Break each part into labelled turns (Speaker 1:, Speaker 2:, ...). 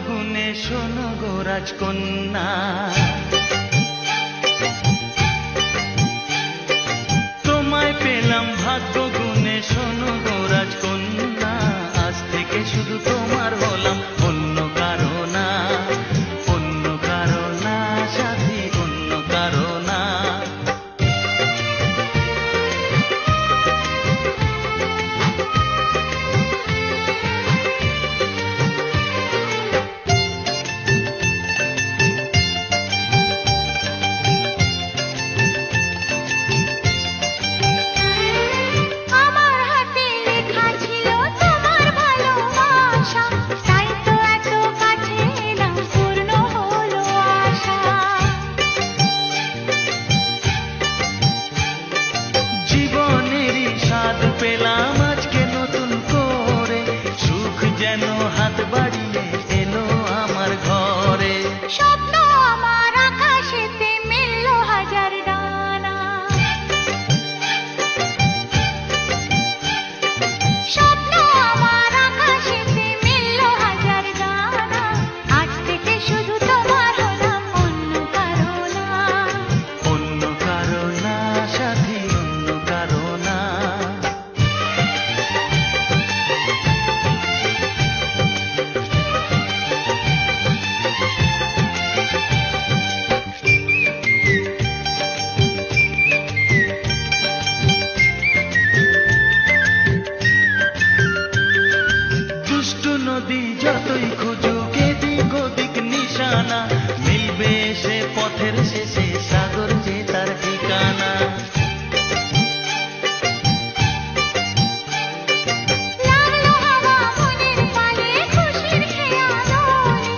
Speaker 1: গুণে শোনো গো রাজকন্যা, তোমায় পেলাম ভাগ্য গুণে শোনো গো রাজকন্যা। আজ থেকে শুধু তোমার হলাম, অন্য কারো না, অন্য কারো না সাথী, অন্য কারো না। পেলাম আজকে নতুন করে, সুখ যেন হাত বাড়িয়ে এলো আমার ঘরে।
Speaker 2: স্বপ্ন আমার আকাশেতে মিলল হাজার ডানা, স্বপ্ন আমার আকাশেতে মিলল হাজার ডানা। আজ থেকে শুধু তোমার হলাম, অন্য কারো না,
Speaker 1: অন্য কারো না সাথী, অন্য কারো না। নদী যতই খুঁজুক এদিক ওদিক নিশানা, মিলবে সে পথের শেষে সাগর যে তার ঠিকানা।
Speaker 2: লাগলো হাওয়া মনের পানে খুশির খেয়ালনে,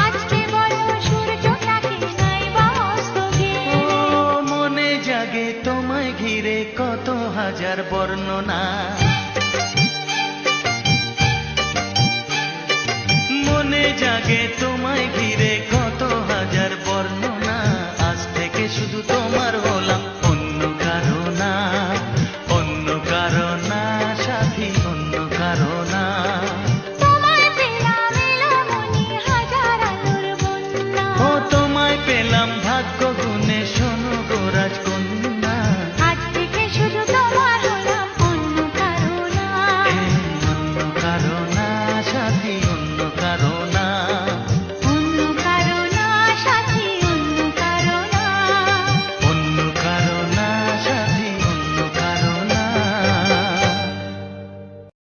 Speaker 2: আজকে বলো সূর্যটাকে নাই বা অস্ত গেলে।
Speaker 1: ও মনে জাগে তোমায় ঘিরে কত হাজার বর্ণনা, মনে জাগে তোমায় ঘিরে কত হাজার বর্ণনা।